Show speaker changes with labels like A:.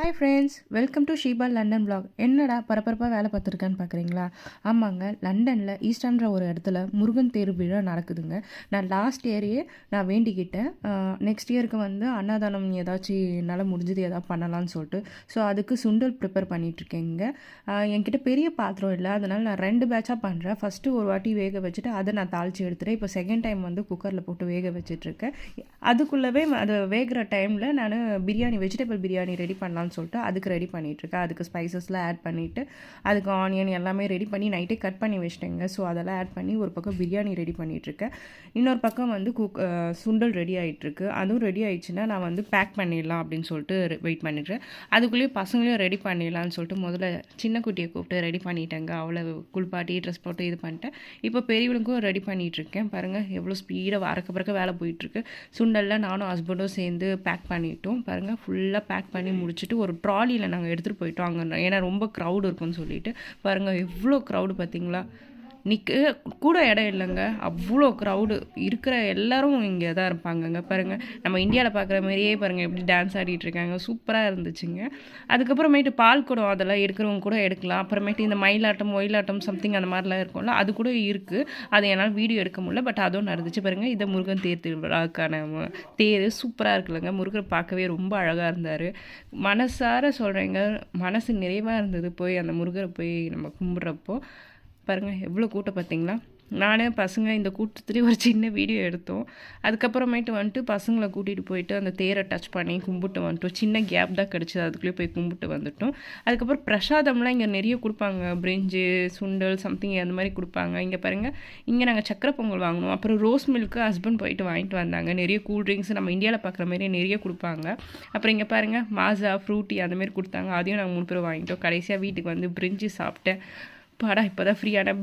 A: Hi friends, welcome to Sheeba London vlog. என்னடா பரபரப்பாக வேலை பார்த்துருக்கான்னு பார்க்குறீங்களா? ஆமாங்க, லண்டனில் ஈஸ்டர்ன்ற ஒரு இடத்துல முருகன் தேர் விழா நடக்குதுங்க. நான் லாஸ்ட் இயரையே நான் வேண்டிக்கிட்டேன், நெக்ஸ்ட் இயருக்கு வந்து அன்னதானம் ஏதாச்சும் என்னால் முடிஞ்சது ஏதாவது பண்ணலான்னு சொல்லிட்டு. ஸோ அதுக்கு சுண்டல் ப்ரிப்பேர் பண்ணிகிட்ருக்கேங்க. என்கிட்ட பெரிய பாத்திரம் இல்லை, அதனால் நான் 2 பேட்சாக பண்ணுறேன். ஃபஸ்ட்டு ஒரு வாட்டி வேக வச்சுட்டு அதை நான் தாளித்து எடுத்துகிறேன். இப்போ செகண்ட் டைம் வந்து குக்கரில் போட்டு வேக வச்சிட்ருக்கேன். அதுக்குள்ளவே அது வேகிற டைமில் நான் வெஜிடபிள் பிரியாணி ரெடி பண்ணலான்னு சொல்லிட்டு அதுக்கு ரெடி பண்ணிகிட்ருக்கேன். அதுக்கு ஸ்பைசஸ்லாம் ஆட் பண்ணிவிட்டு அதுக்கு ஆனியன் எல்லாமே ரெடி பண்ணி நைட்டே கட் பண்ணி வச்சிட்டேங்க. ஸோ அதெல்லாம் ஆட் பண்ணி ஒரு பக்கம் பிரியாணி ரெடி பண்ணிகிட்ருக்கேன். இன்னொரு பக்கம் வந்து சுண்டல் ரெடி ஆகிட்டுருக்கு. அதுவும் ரெடி ஆகிடுச்சுன்னா நான் வந்து பேக் பண்ணிடலாம் அப்படின்னு சொல்லிட்டு வெயிட் பண்ணிடுறேன். அதுக்குள்ளேயே பசங்களையும் ரெடி பண்ணிடலான்னு சொல்லிட்டு முதல்ல சின்ன குட்டியை கூப்பிட்டு ரெடி பண்ணிட்டேங்க. அவளை குளிப்பாட்டி ட்ரெஸ் போட்டு இது பண்ணிட்டேன். இப்போ பெரியவளுக்கும் ரெடி பண்ணிகிட்ருக்கேன். பாருங்கள் எவ்வளோ ஸ்பீடாக அறக்க பறக்க வேலை போயிட்டுருக்கு. சுண்டலில் நானும் ஹஸ்பண்டும் சேர்ந்து பேக் பண்ணிட்டோம். பாருங்கள் ஃபுல்லாக பேக் பண்ணி முடிச்சுட்டு ஒரு ட்ராலியில் நாங்கள் எடுத்துகிட்டு போயிட்டோம் அங்கே. ஏன்னா ரொம்ப க்ரௌடு இருக்குன்னு சொல்லிட்டு. பாருங்கள் எவ்வளோ க்ரௌடு பார்த்தீங்களா? கூட இடம் இல்லைங்க, அவ்வளோ க்ரௌடு. இருக்கிற எல்லோரும் இங்கே தான் இருப்பாங்கங்க. பாருங்கள் நம்ம இந்தியாவில் பார்க்குற மாதிரியே பாருங்கள் எப்படி டான்ஸ் ஆடிட்டுருக்காங்க. சூப்பராக இருந்துச்சுங்க. அதுக்கப்புறமேட்டு பால் குடம் அதெல்லாம் எடுக்கிறவங்க கூட எடுக்கலாம். அப்புறமேட்டு இந்த மயிலாட்டம் ஒயிலாட்டம் சம்திங் அந்த மாதிரிலாம் இருக்கும்ல, அது கூட இருக்குது. அது என்னால் வீடியோ எடுக்க முடியல, பட் அதுவும் நடந்துச்சு. பாருங்கள் இதை முருகன் தேர் திருவிழாக்கான தேர் சூப்பராக இருக்குல்லங்க. முருகன் பார்க்கவே ரொம்ப அழகாக இருந்தார். மனசார சொல்கிறேங்க, மனசு நிறைவாக இருந்தது போய் அந்த முருகரை போய் நம்ம கும்பிட்றப்போ. பாருங்கள் எவ்வளோ கூட்டம் பார்த்தீங்களா? நானே பசங்க இந்த கூட்டத்துலேயே ஒரு சின்ன வீடியோ எடுத்தோம். அதுக்கப்புறமேட்டு வந்துட்டு பசங்களை கூட்டிகிட்டு போயிட்டு அந்த தேரை டச் பண்ணி கும்பிட்டு வந்துட்டோம். சின்ன கேப் தான் கிடச்சிது, அதுக்குள்ளேயே போய் கும்பிட்டு வந்துட்டோம். அதுக்கப்புறம் பிரசாதம்லாம் இங்கே நிறைய கொடுப்பாங்க. பிரிஞ்சு சுண்டல் சம்திங் அந்த மாதிரி கொடுப்பாங்க. இங்கே பாருங்கள், இங்கே நாங்கள் சக்கரை பொங்கல் வாங்கினோம். அப்புறம் ரோஸ் மில்க்கு ஹஸ்பண்ட் போயிட்டு வாங்கிட்டு வந்தாங்க. நிறைய கூல்ட்ரிங்க்ஸ் நம்ம இந்தியாவில் பார்க்குற மாதிரியே நிறைய கொடுப்பாங்க. அப்புறம் இங்கே பாருங்கள் மாசா ஃப்ரூட்டி அந்தமாரி கொடுத்தாங்க. அதையும் நாங்கள் 3 பேரும் வாங்கிட்டோம். கடைசியாக வீட்டுக்கு வந்து பிரிஞ்சு சாப்பிட்டேன். பாடா இப்போ தான் ஃப்ரீயான